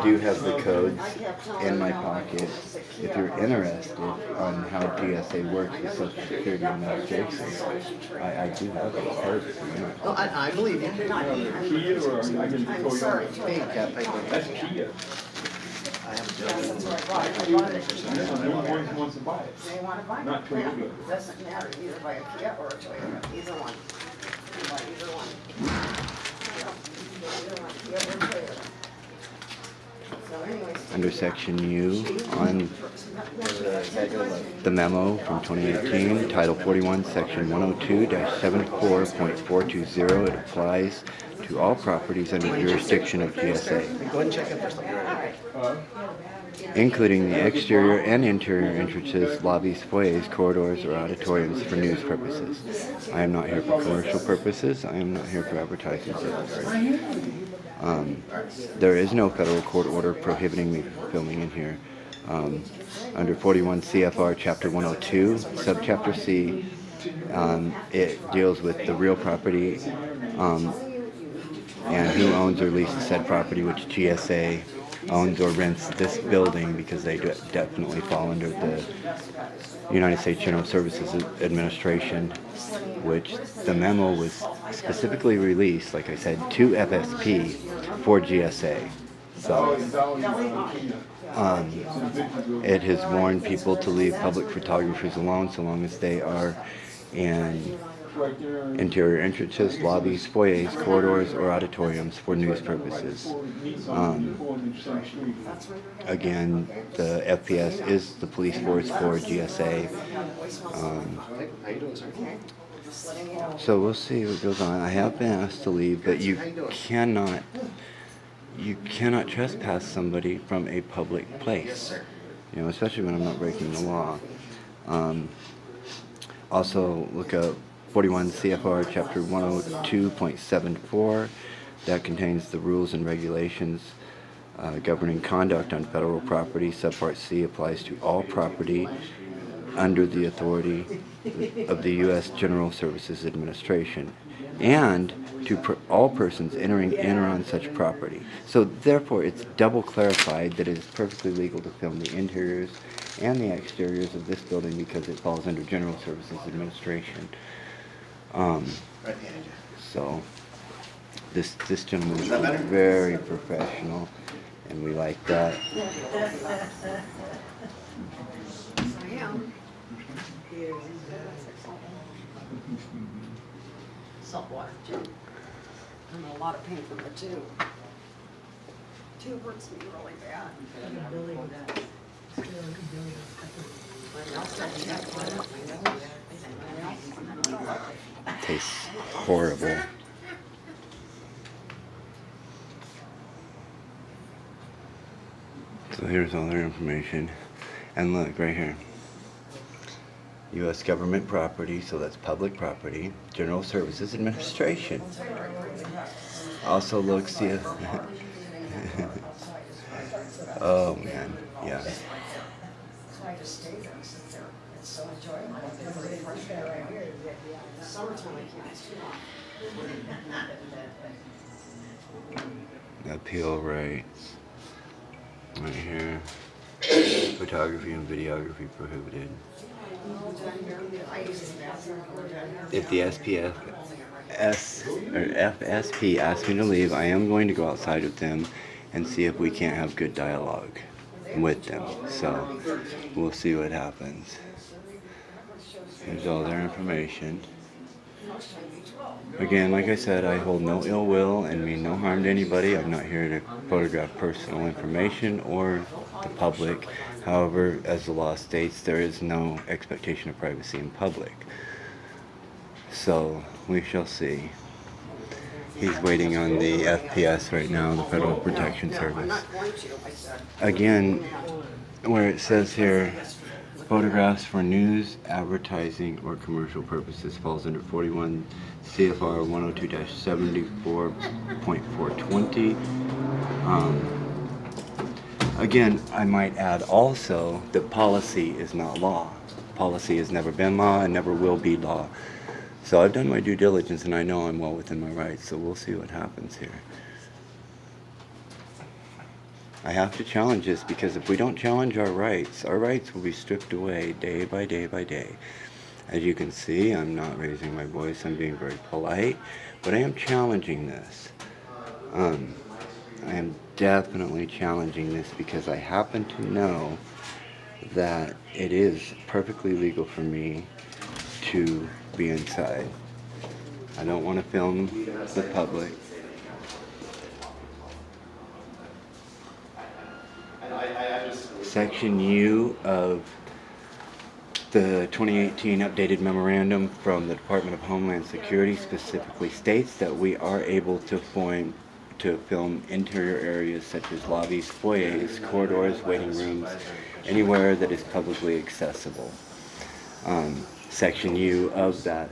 do have the codes in my pocket. If you're interested on how GSA works with Social Security Administration, I do have those codes. No, I believe you. Kia or I can I'm tell you. sorry, Kia. That's Kia. I have a Someone wants to buy it. They want to buy it. Not Toyota. Doesn't matter, either buy a Kia or a Toyota, either one. You buy either one. Either one, Kia or Toyota. So anyways. Under Section U on the memo from 2018, Title 41, Section 102-74.420, it applies to all properties under jurisdiction of GSA, Go ahead and check in first. I'll be right back. including the exterior and interior entrances, lobbies, foyers, corridors, or auditoriums for news purposes. I am not here for commercial purposes. I am not here for advertising purposes. There is no federal court order prohibiting me from filming in here. Under 41 CFR Chapter 102, Subchapter C, it deals with the real property and who owns or leases said property, which GSA owns or rents this building, because they definitely fall under the United States General Services Administration, which the memo was specifically released, like I said, to FSP for GSA. So it has warned people to leave public photographers alone so long as they are in interior entrances, lobbies, foyers, corridors, or auditoriums for news purposes. Again, the FPS is the police force for GSA. So we'll see what goes on. I have been asked to leave, but you cannot trespass somebody from a public place, you know, especially when I'm not breaking the law. Also, look up 41 CFR Chapter 102.74. That contains the rules and regulations governing conduct on federal property. Subpart C applies to all property under the authority of the U.S. General Services Administration and to all persons entering in or on such property. So therefore, it's double clarified that it is perfectly legal to film the interiors and the exteriors of this building because it falls under General Services Administration. So this gentleman is very professional, and we like that. I am. Salt water too. I'm in a lot of pain from the tube. Tube hurts me really bad. Tastes horrible. So here's all their information. And look, right here. U.S. government property, so that's public property. General Services Administration. Also look, see if... Oh, man. Yeah. I just stay there and sit there. It's so enjoyable. Everybody fresh air right here. Summertime I can't. Appeal rights. Right here. Photography and videography prohibited. If the FSP asks me to leave, I am going to go outside with them and see if we can't have good dialogue with them. So we'll see what happens. Here's all their information. Again, like I said, I hold no ill will and mean no harm to anybody. I'm not here to photograph personal information or the public. However, as the law states, there is no expectation of privacy in public. So we shall see. He's waiting on the FPS right now, the Federal Protection Service. Again, where it says here, photographs for news, advertising, or commercial purposes falls under 41 CFR 102-74.420. Again, I might add also that policy is not law. Policy has never been law and never will be law. So I've done my due diligence and I know I'm well within my rights, so we'll see what happens here. I have to challenge this, because if we don't challenge our rights will be stripped away day by day by day. As you can see, I'm not raising my voice, I'm being very polite, but I am challenging this. I am definitely challenging this because I happen to know that it is perfectly legal for me to be inside. I don't want to film the public. Section U of the 2018 updated memorandum from the Department of Homeland Security specifically states that we are able to film interior areas such as lobbies, foyers, corridors, waiting rooms, anywhere that is publicly accessible. Section U of that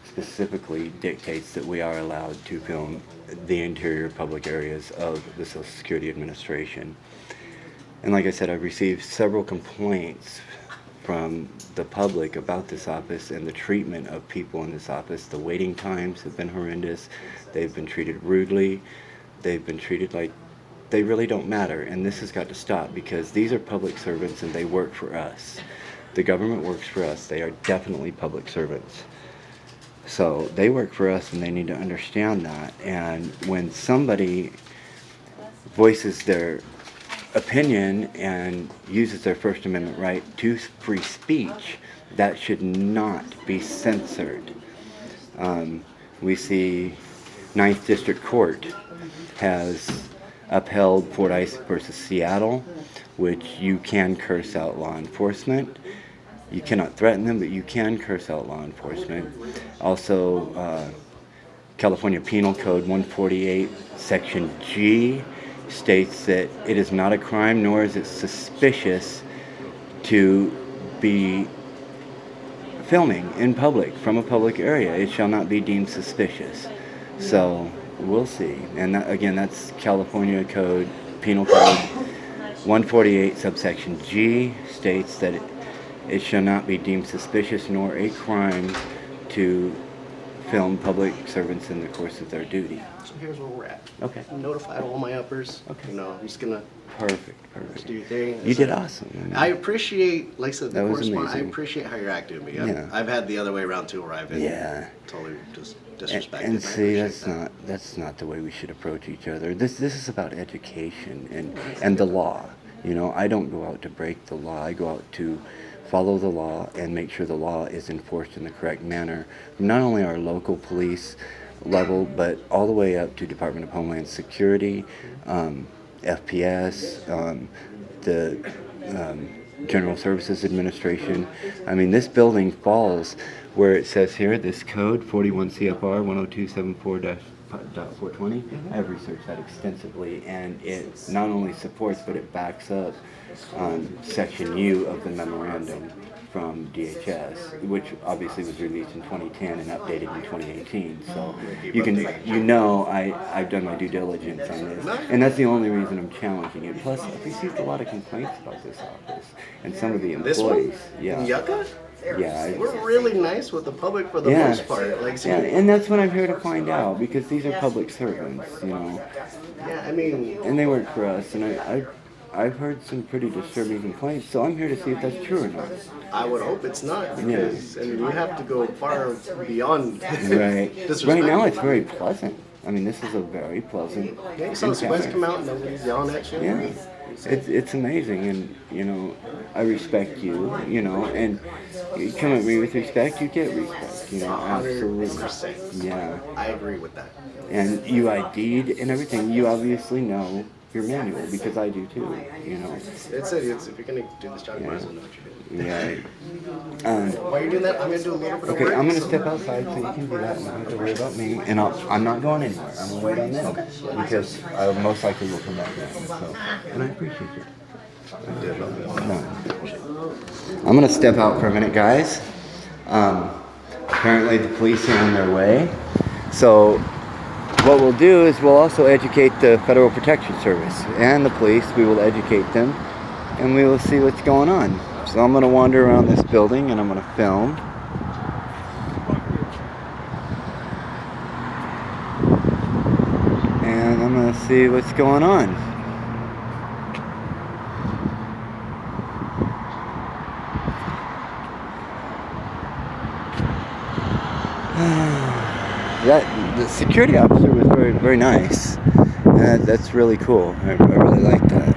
specifically dictates that we are allowed to film the interior public areas of the Social Security Administration. And like I said, I've received several complaints from the public about this office and the treatment of people in this office. The waiting times have been horrendous. They've been treated rudely. They've been treated like they really don't matter. And this has got to stop, because these are public servants and they work for us. The government works for us. They are definitely public servants. So they work for us and they need to understand that. And when somebody voices their opinion and uses their First Amendment right to free speech, that should not be censored. We see 9th District Court has upheld Fordyce versus Seattle, which you can curse out law enforcement. You cannot threaten them, but you can curse out law enforcement. Also, California Penal Code 148, Section G, states that it is not a crime, nor is it suspicious to be filming in public from a public area. It shall not be deemed suspicious. So we'll see. And that, again, that's California Code, Penal Code 148, subsection G, states that it shall not be deemed suspicious nor a crime to film public servants in the course of their duty. So here's where we're at. Okay. I'm notified all my uppers. Okay. You know, I'm just gonna Perfect. do your thing. You did awesome. I appreciate, like I said, the That was correspondence. I amazing. appreciate how you're acting with me. Yeah. I've had the other way around too, where I've been totally just disrespected. And I see, appreciate that's not the way we should approach each other. This is about education and the law. You know, I don't go out to break the law. I go out to follow the law and make sure the law is enforced in the correct manner from not only our local police level, but all the way up to Department of Homeland Security, FPS, the General Services Administration. I mean, this building falls where it says here, this code, 41 CFR 10274-.420. I have researched that extensively, and it not only supports, but it backs up Section U of the memorandum from DHS, which obviously was released in 2010 and updated in 2018. So I've done my due diligence on this, and that's the only reason I'm challenging it. Plus, I've received a lot of complaints about this office and some of the This one? employees. In Yucca? Yeah. We're really nice with the public for the most part. Like, so And that's what I'm here to find out, because these are public servants, you know. yeah, I mean, And they work for us, and I've heard some pretty disturbing complaints, so I'm here to see if that's true or not. I would hope it's not, because I mean, you have to go far beyond Right. disrespect. Right now it's very pleasant. I mean, this is a very pleasant Yeah, you saw the West encounter. come out and nobody's yelling at you. Yeah. It's amazing, and you know, I respect you, you know, and you come at me with respect, you get respect, you know, absolutely. 100%. Yeah. I agree with that. And you ID'd and everything. You obviously know your manual, because I do too, you know. It's if you're gonna do this job, you might as well know what you're doing. Yeah. While you're doing that, I'm gonna do a little bit of Okay, work. I'm gonna step outside so you can do that, and don't have to worry about me. And I'm not going anywhere. I'm gonna wait on them, because I most likely will come back then. So, and I appreciate it. No. I'm gonna step out for a minute, guys. Apparently the police are on their way. So what we'll do is we'll also educate the Federal Protection Service and the police. We will educate them, and we will see what's going on. So I'm gonna wander around this building and I'm gonna film. And I'm gonna see what's going on. That the security officer was very, very nice. That's really cool. I really like that.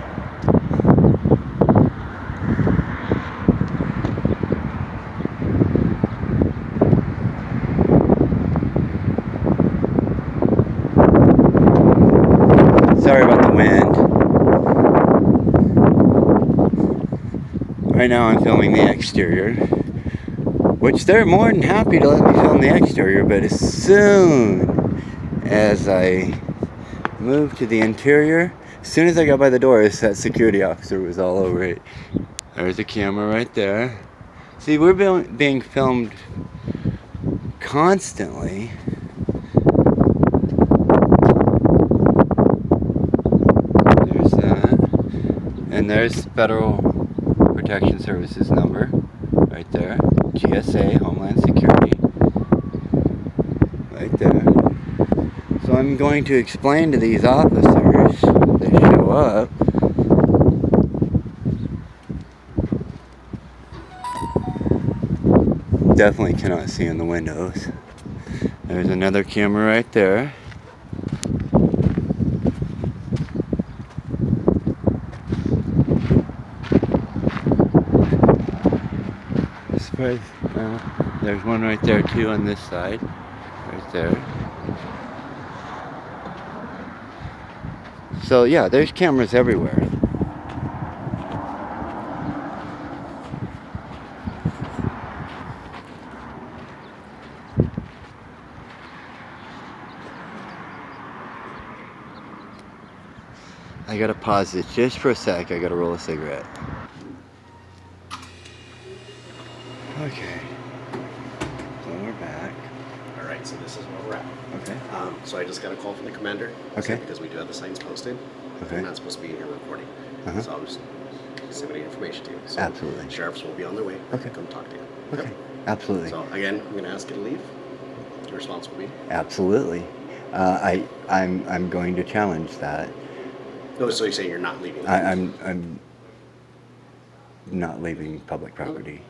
Sorry about the wind. Right now I'm filming the exterior, which they're more than happy to let me film the exterior, but as soon as I moved to the interior, as soon as I got by the doors, that security officer was all over it. There's a camera right there. See, we're being filmed constantly. There's that. And there's Federal Protection Services number right there. GSA, Homeland Security. Right there. So I'm going to explain to these officers when they show up definitely cannot see in the windows. There's another camera right there. There's one right there too on this side. Right there. So yeah, there's cameras everywhere. I gotta pause this just for a sec. I gotta roll a cigarette. Okay. So we're back. All right, so this is where we're at. Okay. So I just got a call from the commander. Okay. Because we do have the signs posted. Okay. I'm not supposed to be in here recording. Uh-huh. So I'll just disseminate information to you. So Absolutely. Sheriffs will be on their way. Okay. Come talk to you. Okay. Absolutely. So again, I'm going to ask you to leave. Your response will be? Absolutely. I'm going to challenge that. No, so you're saying you're not leaving? I'm not leaving public property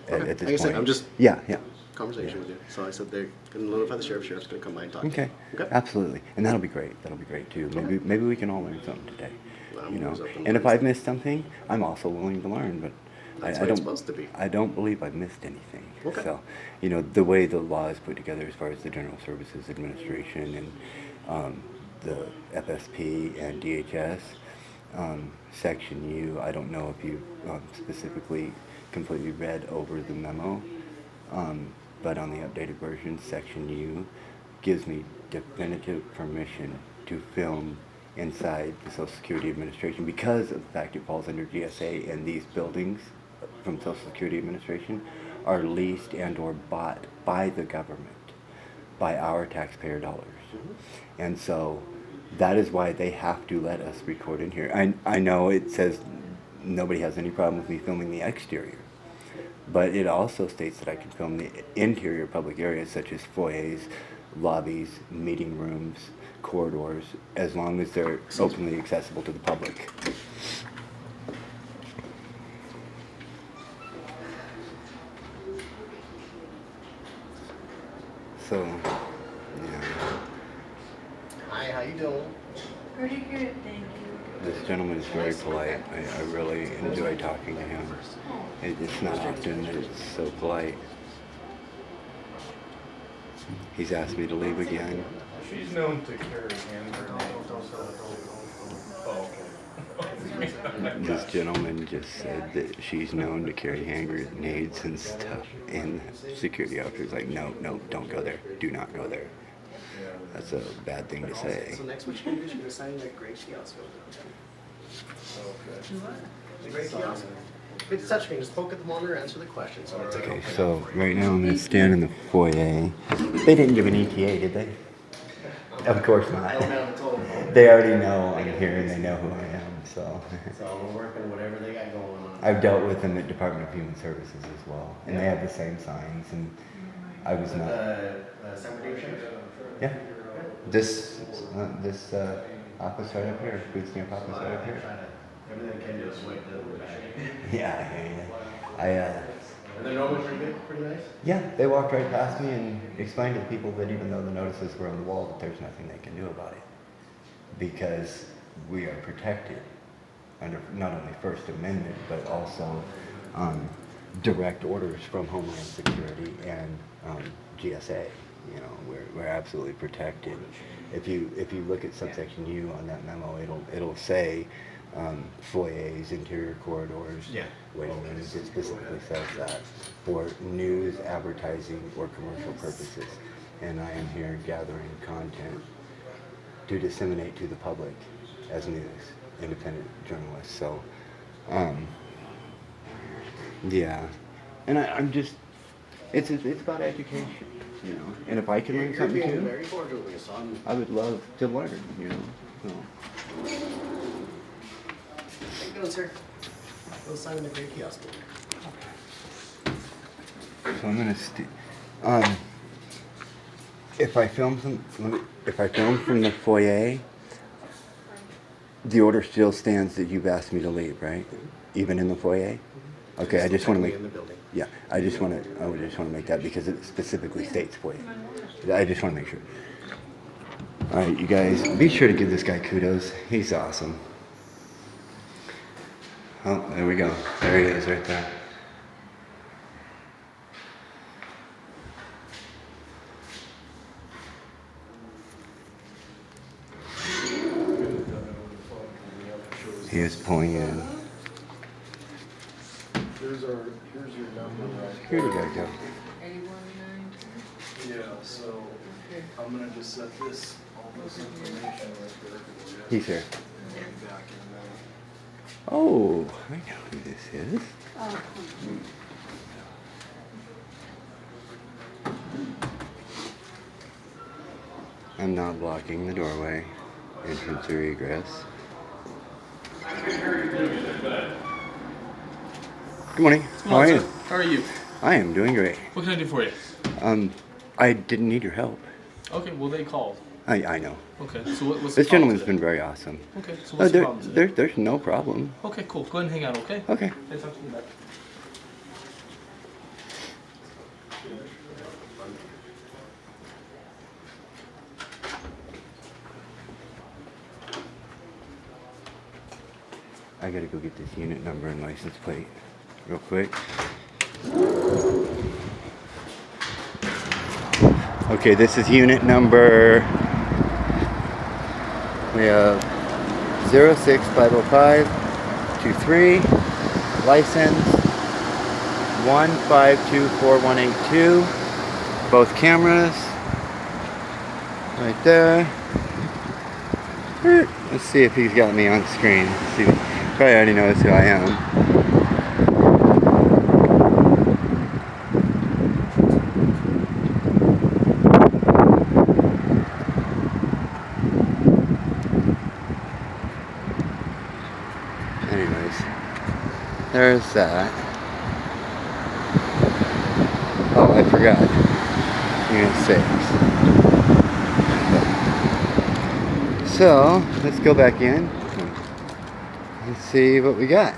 at this Like I said, point. I'm just Yeah. conversation with you. So I said they're going to notify the sheriff. Sheriff's going to come by and talk to Okay. you. Okay. Absolutely. And that'll be great. That'll be great too. Maybe we can all learn something today. Well, I'm You know. always open to And if learn I've missed something, I'm also willing to learn. But That's I what it's don't. supposed to be. I don't believe I've missed anything. Okay. So, you know, the way the law is put together as far as the General Services Administration and the FSP and DHS, Section U, I don't know if you specifically completely read over the memo, but on the updated version, Section U gives me definitive permission to film inside the Social Security Administration because of the fact it falls under GSA, and these buildings from Social Security Administration are leased and or bought by the government, by our taxpayer dollars. And so that is why they have to let us record in here. I know it says nobody has any problem with me filming the exterior, but it also states that I can film the interior public areas such as foyers, lobbies, meeting rooms, corridors, as long as they're openly accessible to the public. So, yeah, Hi, how you doing? Pretty good, thank you. this gentleman is very polite. I really enjoy talking to him. It's not often that it's so polite. He's asked me to leave again. She's known to carry hand grenades. Oh, okay. This gentleman just said that she's known to carry hand grenades and stuff, and the security officer's like, no, don't go there. Do not go there. That's a bad thing to say. So next, what you're going to do is you're going to sign that gray kiosk. The gray kiosk. It's touchscreen. Just poke at the monitor, answer the questions. So Okay, so right now I'm going to stand in the foyer. They didn't give an ETA, did they? Of course not. They already know I'm here and they know who I am, so. So we're working whatever they got going on. I've dealt with them at Department of Human Services as well, and they have the same signs, and I was not. Segregation? Yeah. This office right up here, boot camp office right up here. Everything came to a swipe the other way. Yeah, I hear you. Are they normally pretty nice? Yeah, they walked right past me and explained to people that even though the notices were on the wall, that there's nothing they can do about it. Because we are protected under not only First Amendment, but also direct orders from Homeland Security and GSA. You know, we're absolutely protected. If you look at subsection U on that memo, it'll say foyers, interior corridors, waiting rooms. It specifically says that for news, advertising, or commercial purposes. And I am here gathering content to disseminate to the public as news, independent journalists. So, yeah, and I'm just, it's about education, you know. And if I can learn something You're being too, very cordial with your son. I would love to learn, you know. So. How you doing, sir? Go sign in the great kiosk. So I'm gonna if I film from the foyer, the order still stands that you've asked me to leave, right? Even in the foyer? Okay, I just want to make. In the building. Yeah, I just want to make that because it specifically states foyer. I just want to make sure. All right, you guys, be sure to give this guy kudos. He's awesome. Oh, there we go. There he is, right there. He is pulling in. Here's your number right Here we go. Yeah, so I'm gonna just set all this information right there. He's here. Back in there. Oh, I know who this is. I'm not blocking the doorway, entrance or egress. Good morning. How are you? How are you? I am doing great. What can I do for you? I didn't need your help. Okay, well they called. I know. Okay, so what's the This problem gentleman's today? been very awesome. Okay, so what's the problem today? There's no problem. Okay, cool. Go ahead and hang out, okay? Okay. Thanks, I'll see you back. I gotta go get this unit number and license plate real quick. Okay, this is unit number. We have 0650523, license 1524182, both cameras, right there. Let's see if he's got me on screen. Let's see, probably already knows who I am. Anyways, there's that. Oh, I forgot. Unit 6. So, let's go back in. Let's see what we got.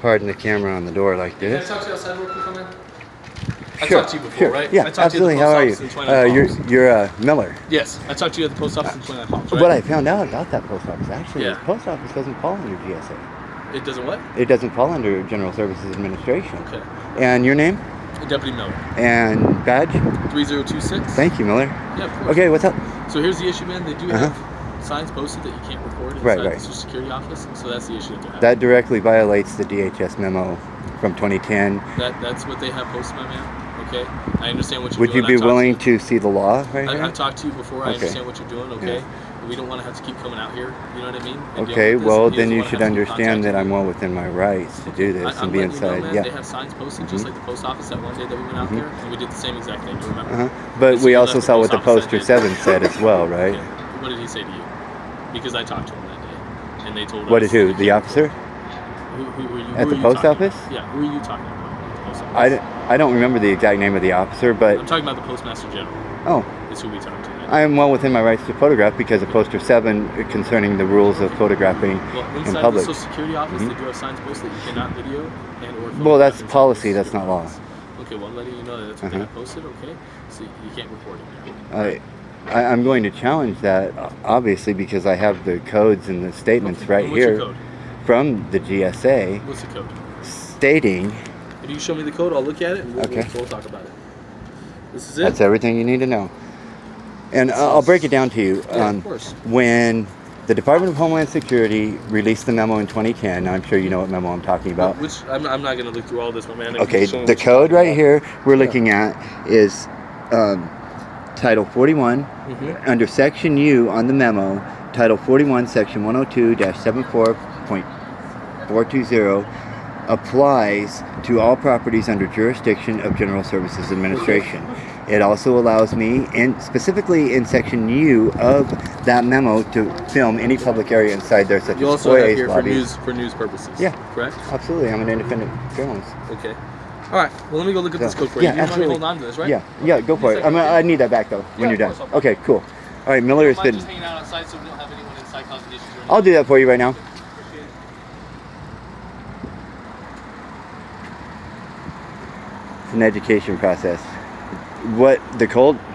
Pardon the camera on the door like Can I this. talk to you outside real quick on that? I Sure, talked to you before, sure. right? Yeah, I talked to you absolutely. at the How post are you? office in 29 Palms. You're Miller. Yes, I talked to you at the post office in 29 Palms, right? What I found out about that post office, actually, Yeah. the post office doesn't fall under GSA. It doesn't what? It doesn't fall under General Services Administration. Okay. And your name Deputy Miller. and badge? 3026. Thank you, Miller. Yeah, of course. Okay, what's up? So here's the issue, man. They do have signs posted that you can't record inside Right, the right. Social Security office, so that's the issue that they have. That directly violates the DHS memo from 2010. That's what they have posted, my man. Okay, I understand what you're Would you doing. be willing to see the law right here? I've talked to you before. I Okay. understand what you're doing. Okay, Yeah. we don't want to have to keep coming out here. You know what I mean? And Okay, dealing with this, well and he then doesn't you wanna should have to keep understand that contacting I'm you. well within my rights to do this I'm and be letting you know, inside. man, Yeah. they have signs posted just like the post office that one day that we went out there, and we did the same exact thing. You remember? But So we you also left saw what the post office poster that day. 7 said as well, right? Okay. What did he say to you? Because I talked to him that day, and they told us. What did who? that The you officer? Who were you? At who the are you post talking office? about? Yeah. Who are you talking about? At the post office? I don't remember the exact name of the officer, but I'm talking about the postmaster general. oh, Is who we talked to. I am well within my rights to photograph because of poster 7 concerning the rules of photographing Well, in inside the public. Social Security office, they do have signs posted that you cannot video and or photograph. Well, that's inside the policy, Social that's not Security law. office. Okay, well, I'm letting you know that that's what they have posted, okay? So you can't report it now. I'm going to challenge that, obviously, because I have the codes and the statements Okay, right and what's your here code? from the GSA What's the code? stating If you show me the code, I'll look at it and Okay. we'll talk about it. This is it? that's everything you need to know. And I'll break it down to you. Yeah, of course. When the Department of Homeland Security released the memo in 2010, I'm sure you know what memo I'm talking about. Which, I'm not going to look through all this, my man. Okay, Show me the what you're code talking right about. here we're looking at is Title 41, under Section U on the memo, Title 41, Section 102-74.420 applies to all properties under jurisdiction of General Services Administration. It also allows me, specifically in Section U of that memo, to film any public area inside there, such You as also have foyers, here lobbies. for news purposes. Yeah. Correct? Absolutely, I'm an independent journalist. Okay. All right. Well, let me go look at this code for you. Yeah, You don't mind me absolutely. holding on to this, right? Yeah, go for it. I need that back though when Yeah, you're of done. course, I'll- Okay, cool. All right, Miller has Mind been. just hanging out outside so we don't have anyone inside causing issues or anything. I'll do that for you right now. Appreciate it. It's an education process. What the code